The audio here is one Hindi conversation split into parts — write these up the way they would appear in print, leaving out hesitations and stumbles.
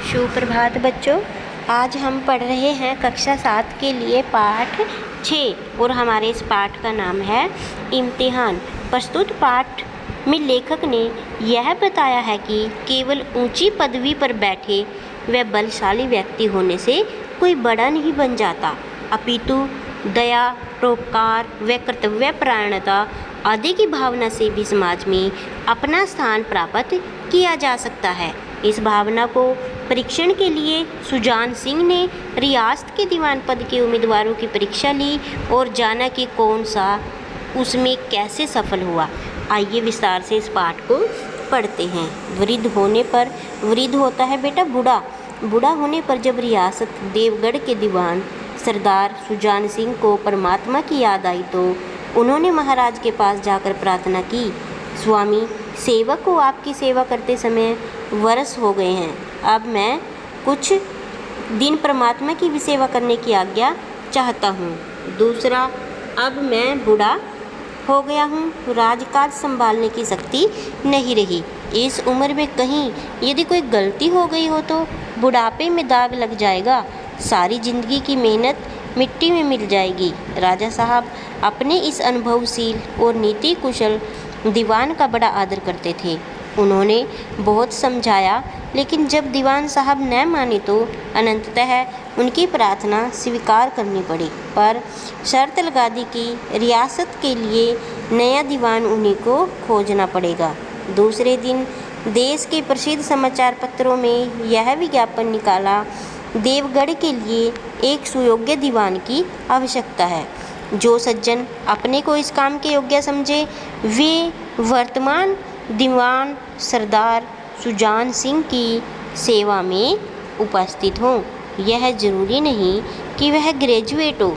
सुप्रभात बच्चों, आज हम पढ़ रहे हैं कक्षा 7 के लिए पाठ 6 और हमारे इस पाठ का नाम है इम्तिहान। प्रस्तुत पाठ में लेखक ने यह बताया है कि केवल ऊंची पदवी पर बैठे व बलशाली व्यक्ति होने से कोई बड़ा नहीं बन जाता, अपितु दया, परोपकार व कर्तव्यपरायणता आदि की भावना से भी समाज में अपना स्थान प्राप्त किया जा सकता है। इस भावना को परीक्षण के लिए सुजान सिंह ने रियासत के दीवान पद के उम्मीदवारों की परीक्षा ली और जाना कि कौन सा उसमें कैसे सफल हुआ। आइए विस्तार से इस पाठ को पढ़ते हैं। वृद्ध होने पर, वृद्ध होता है बेटा बूढ़ा, बूढ़ा होने पर जब रियासत देवगढ़ के दीवान सरदार सुजान सिंह को परमात्मा की याद आई तो उन्होंने महाराज के पास जाकर प्रार्थना की, स्वामी, सेवक को आपकी सेवा करते समय वर्ष हो गए हैं, अब मैं कुछ दिन परमात्मा की भी सेवा करने की आज्ञा चाहता हूँ। दूसरा, अब मैं बूढ़ा हो गया हूँ, राजकाज संभालने की शक्ति नहीं रही। इस उम्र में कहीं यदि कोई गलती हो गई हो तो बुढ़ापे में दाग लग जाएगा, सारी जिंदगी की मेहनत मिट्टी में मिल जाएगी। राजा साहब अपने इस अनुभवशील और नीति कुशल दीवान का बड़ा आदर करते थे। उन्होंने बहुत समझाया, लेकिन जब दीवान साहब न माने तो अनंततः उनकी प्रार्थना स्वीकार करनी पड़ी, पर शर्त लगा दी कि रियासत के लिए नया दीवान उन्हीं को खोजना पड़ेगा। दूसरे दिन देश के प्रसिद्ध समाचार पत्रों में यह विज्ञापन निकाला, देवगढ़ के लिए एक सुयोग्य दीवान की आवश्यकता है। जो सज्जन अपने को इस काम के योग्य समझे वे वर्तमान दीवान सरदार सुजान सिंह की सेवा में उपस्थित हों। यह जरूरी नहीं कि वह ग्रेजुएट हो,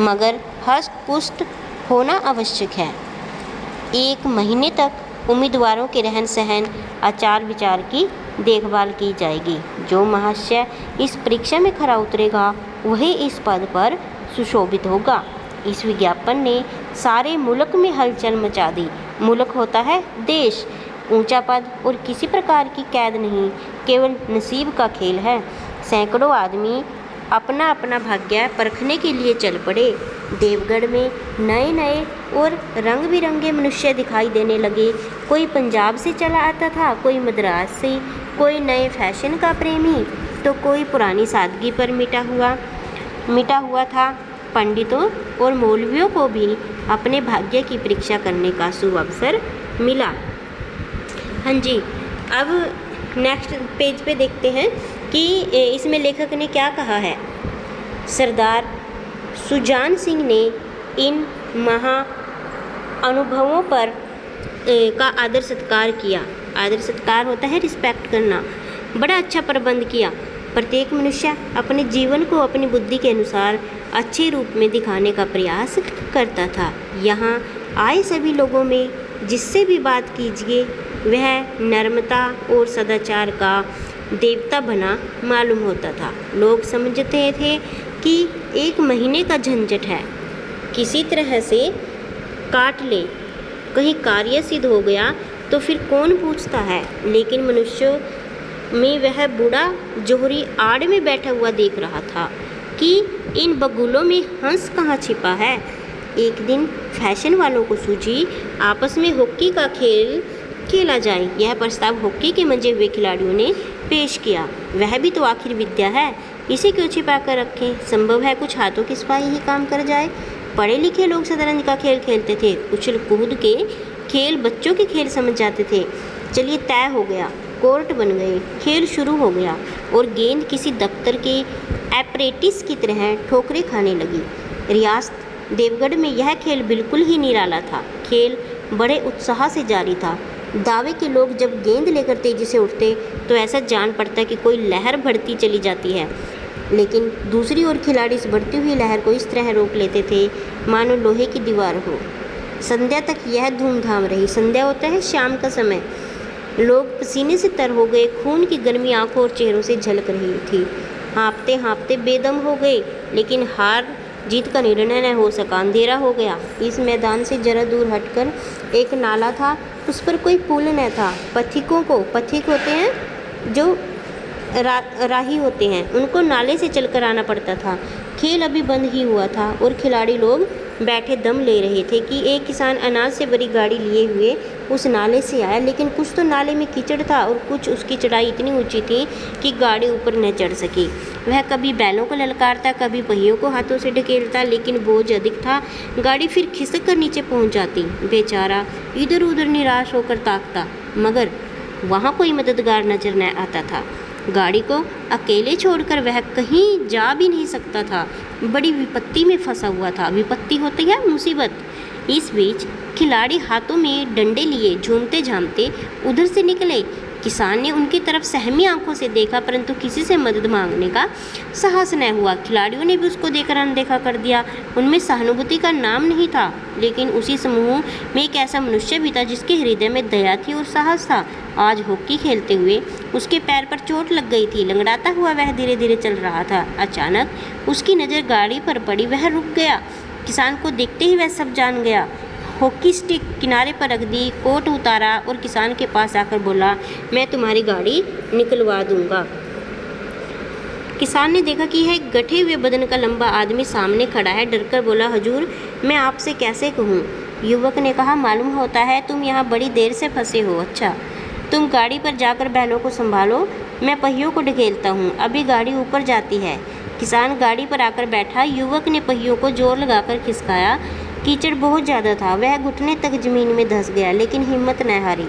मगर हष्ट-पुष्ट होना आवश्यक है। 1 महीने तक उम्मीदवारों के रहन सहन, आचार विचार की देखभाल की जाएगी। जो महाशय इस परीक्षा में खरा उतरेगा वही इस पद पर सुशोभित होगा। इस विज्ञापन ने सारे मुल्क में हलचल मचा दी। मुल्क होता है देश, ऊंचा पद और किसी प्रकार की कैद नहीं, केवल नसीब का खेल है। सैकड़ों आदमी अपना अपना भाग्य परखने के लिए चल पड़े। देवगढ़ में नए नए और रंग बिरंगे मनुष्य दिखाई देने लगे। कोई पंजाब से चला आता था, कोई मद्रास से, कोई नए फैशन का प्रेमी तो कोई पुरानी सादगी पर मिटा हुआ था। पंडितों और मौलवियों को भी अपने भाग्य की परीक्षा करने का सुअवसर मिला। हाँ जी, अब नेक्स्ट पेज पे देखते हैं कि इसमें लेखक ने क्या कहा है। सरदार सुजान सिंह ने इन महा अनुभवों पर का आदर सत्कार किया। आदर सत्कार होता है रिस्पेक्ट करना। बड़ा अच्छा प्रबंध किया। प्रत्येक मनुष्य अपने जीवन को अपनी बुद्धि के अनुसार अच्छे रूप में दिखाने का प्रयास करता था। यहाँ आए सभी लोगों में जिससे भी बात कीजिए वह नम्रता और सदाचार का देवता बना मालूम होता था। लोग समझते थे कि 1 महीने का झंझट है, किसी तरह से काट ले, कहीं कार्य सिद्ध हो गया तो फिर कौन पूछता है। लेकिन मनुष्यों में वह बूढ़ा जोहरी आड़ में बैठा हुआ देख रहा था कि इन बगुलों में हंस कहाँ छिपा है। एक दिन फैशन वालों को सूझी आपस में हॉकी का खेल खेला जाए। यह प्रस्ताव हॉकी के मंजे हुए खिलाड़ियों ने पेश किया। वह भी तो आखिर विद्या है, इसे क्यों छिपा कर रखें। संभव है कुछ हाथों की सफाई ही काम कर जाए। पढ़े लिखे लोग शतरंज का खेल खेलते थे, उछल कूद के खेल बच्चों के खेल समझ जाते थे। चलिए तय हो गया, कोर्ट बन गए, खेल शुरू हो गया और गेंद किसी दफ्तर के एपरेटिस की तरह ठोकरें खाने लगी। रियासत देवगढ़ में यह खेल बिल्कुल ही निराला था। खेल बड़े उत्साह से जारी था। दावे के लोग जब गेंद लेकर तेजी से उठते तो ऐसा जान पड़ता कि कोई लहर बढ़ती चली जाती है, लेकिन दूसरी ओर खिलाड़ी इस बढ़ती हुई लहर को इस तरह रोक लेते थे मानो लोहे की दीवार हो। संध्या तक यह धूमधाम रही। संध्या होता है शाम का समय। लोग पसीने से तर हो गए, खून की गर्मी आंखों और चेहरों से झलक रही थी। हाँफते हाँफते बेदम हो गए, लेकिन हार जीत का निर्णय न हो सका। अंधेरा हो गया। इस मैदान से जरा दूर हटकर एक नाला था, उस पर कोई पुल न था। पथिक होते हैं जो राही होते हैं, उनको नाले से चलकर आना पड़ता था। खेल अभी बंद ही हुआ था और खिलाड़ी लोग बैठे दम ले रहे थे कि एक किसान अनाज से भरी गाड़ी लिए हुए उस नाले से आया, लेकिन कुछ तो नाले में कीचड़ था और कुछ उसकी चढ़ाई इतनी ऊंची थी कि गाड़ी ऊपर न चढ़ सकी। वह कभी बैलों को ललकारता, कभी पहियों को हाथों से ढकेलता, लेकिन बोझ अधिक था। गाड़ी फिर खिसक कर नीचे पहुंच जाती। बेचारा इधर उधर निराश होकर ताकता, मगर वहाँ कोई मददगार नजर न आता था। गाड़ी को अकेले छोड़कर वह कहीं जा भी नहीं सकता था, बड़ी विपत्ति में फंसा हुआ था। विपत्ति होती है मुसीबत। इस बीच खिलाड़ी हाथों में डंडे लिए झूमते झामते उधर से निकले। किसान ने उनकी तरफ सहमी आंखों से देखा, परंतु किसी से मदद मांगने का साहस न हुआ। खिलाड़ियों ने भी उसको देखकर अनदेखा कर दिया। उनमें सहानुभूति का नाम नहीं था, लेकिन उसी समूह में एक ऐसा मनुष्य भी था जिसके हृदय में दया थी और साहस था। आज हॉकी खेलते हुए उसके पैर पर चोट लग गई थी। लंगड़ाता हुआ वह धीरे धीरे चल रहा था। अचानक उसकी नज़र गाड़ी पर पड़ी। वह रुक गया। किसान को देखते ही वह सब जान गया। हॉकी स्टिक किनारे पर रख दी, कोट उतारा और किसान के पास आकर बोला, मैं तुम्हारी गाड़ी निकलवा दूंगा। किसान ने देखा कि यह गठे हुए बदन का लंबा आदमी सामने खड़ा है। डरकर बोला, हुजूर मैं आपसे कैसे कहूँ? युवक ने कहा, मालूम होता है तुम यहाँ बड़ी देर से फंसे हो। अच्छा, तुम गाड़ी पर जाकर बैलों को संभालो, मैं पहियों को ढकेलता हूँ, अभी गाड़ी ऊपर जाती है। किसान गाड़ी पर आकर बैठा। युवक ने पहियों को जोर लगाकर खिसकाया। कीचड़ बहुत ज़्यादा था। वह घुटने तक ज़मीन में धंस गया, लेकिन हिम्मत न हारी।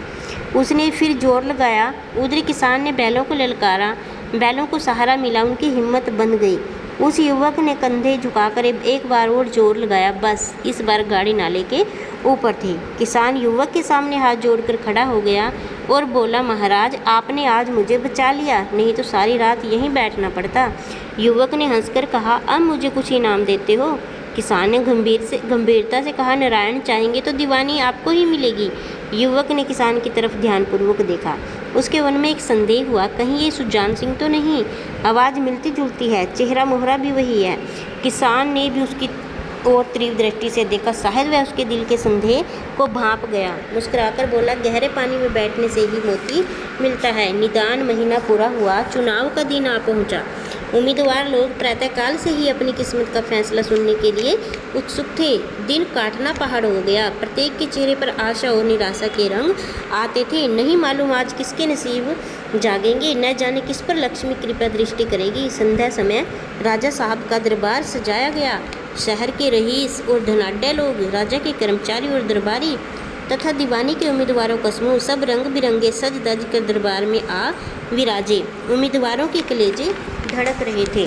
उसने फिर जोर लगाया। उधर किसान ने बैलों को ललकारा। बैलों को सहारा मिला, उनकी हिम्मत बंध गई। उस युवक ने कंधे झुकाकर एक बार और जोर लगाया। बस इस बार गाड़ी नाले के ऊपर थी। किसान युवक के सामने हाथ जोड़कर खड़ा हो गया और बोला, महाराज आपने आज मुझे बचा लिया, नहीं तो सारी रात यहीं बैठना पड़ता। युवक ने हंसकर कहा, अब मुझे कुछ इनाम देते हो? किसान ने गंभीरता से कहा, नारायण चाहेंगे तो दीवानी आपको ही मिलेगी। युवक ने किसान की तरफ ध्यानपूर्वक देखा। उसके मन में एक संदेह हुआ, कहीं ये सुजान सिंह तो नहीं? आवाज़ मिलती जुलती है, चेहरा मोहरा भी वही है। किसान ने भी उसकी और तीव्र दृष्टि से देखा। शायद वह उसके दिल के संदेह को भांप गया। मुस्कुराकर बोला, गहरे पानी में बैठने से ही मोती मिलता है। निदान महीना पूरा हुआ, चुनाव का दिन आ पहुंचा। उम्मीदवार लोग प्रातःकाल से ही अपनी किस्मत का फैसला सुनने के लिए उत्सुक थे। दिन काटना पहाड़ हो गया। प्रत्येक के चेहरे पर आशा और निराशा के रंग आते थे। नहीं मालूम आज किसके नसीब जागेंगे, न जाने किस पर लक्ष्मी कृपा दृष्टि करेगी। संध्या समय राजा साहब का दरबार सजाया गया। शहर के रईस और धनाढ्य लोग, राजा के कर्मचारी और दरबारी तथा दीवानी के उम्मीदवारों का समूह सब रंग बिरंगे सज धज कर दरबार में आ विराजे। उम्मीदवारों के कलेजे धड़क रहे थे।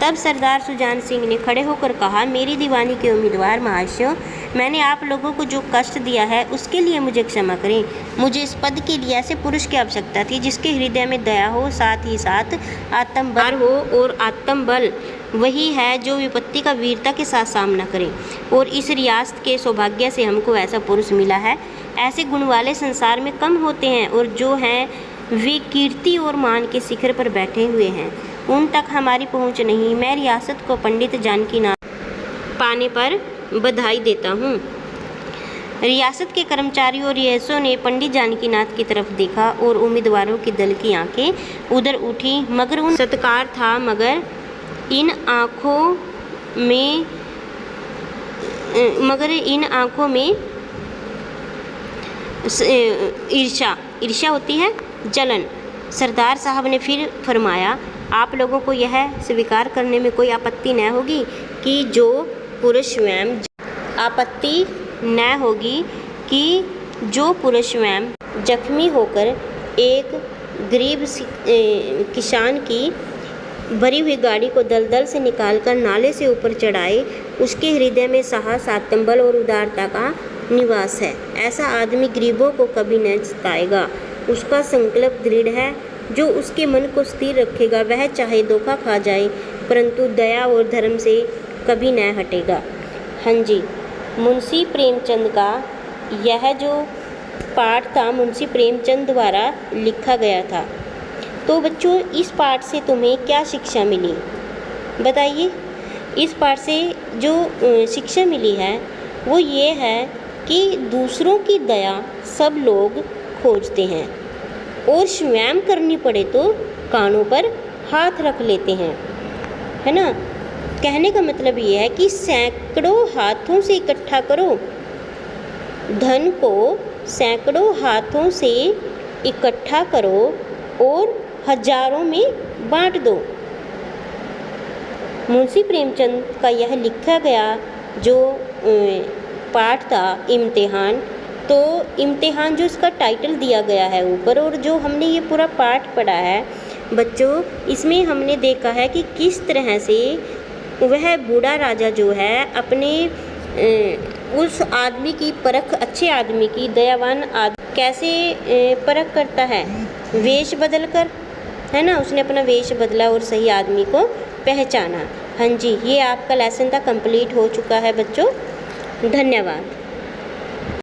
तब सरदार सुजान सिंह ने खड़े होकर कहा, मेरी दीवानी के उम्मीदवार महाशय, मैंने आप लोगों को जो कष्ट दिया है उसके लिए मुझे क्षमा करें। मुझे इस पद के लिए ऐसे पुरुष की आवश्यकता थी जिसके हृदय में दया हो, साथ ही साथ आत्मबल हो, और आत्मबल वही है जो विपत्ति का वीरता के साथ सामना करे। और इस रियासत के सौभाग्य से हमको ऐसा पुरुष मिला है। ऐसे गुण वाले संसार में कम होते हैं, और जो हैं वे कीर्ति और मान के शिखर पर बैठे हुए हैं, उन तक हमारी पहुंच नहीं। मैं रियासत को पंडित जानकीनाथ पाने पर बधाई देता हूँ। रियासत के कर्मचारियों और रियासों ने पंडित जानकीनाथ की तरफ देखा और उम्मीदवारों के दल की आंखें उधर उठी, मगर उन सत्कार था, मगर इन आँखों में ईर्ष्या होती है, जलन। सरदार साहब ने फिर फरमाया, आप लोगों को यह स्वीकार करने में कोई आपत्ति न होगी कि जो पुरुष स्वयं जख्मी होकर एक गरीब किसान की भरी हुई गाड़ी को दलदल से निकालकर नाले से ऊपर चढ़ाए, उसके हृदय में साहस, आत्मबल और उदारता का निवास है। ऐसा आदमी गरीबों को कभी न सताएगा। उसका संकल्प दृढ़ है जो उसके मन को स्थिर रखेगा। वह चाहे धोखा खा जाए, परंतु दया और धर्म से कभी न हटेगा। हाँ जी, मुंशी प्रेमचंद का यह जो पाठ था, मुंशी प्रेमचंद द्वारा लिखा गया था। तो बच्चों, इस पाठ से तुम्हें क्या शिक्षा मिली बताइए? इस पाठ से जो शिक्षा मिली है वो ये है कि दूसरों की दया सब लोग खोजते हैं, और स्वयं करनी पड़े तो कानों पर हाथ रख लेते हैं, है ना। कहने का मतलब ये है कि सैकड़ों हाथों से इकट्ठा करो, धन को सैकड़ों हाथों से इकट्ठा करो और हजारों में बांट दो। मुंशी प्रेमचंद का यह लिखा गया जो पाठ था इम्तिहान, तो इम्तिहान जो इसका टाइटल दिया गया है ऊपर, और जो हमने ये पूरा पाठ पढ़ा है बच्चों, इसमें हमने देखा है कि किस तरह से वह बूढ़ा राजा जो है अपने उस आदमी की परख, अच्छे आदमी की, दयावान आदमी कैसे परख करता है, वेश बदल कर, है ना। उसने अपना वेश बदला और सही आदमी को पहचाना। हाँ जी, ये आपका लेसन था, कंप्लीट हो चुका है बच्चों। धन्यवाद।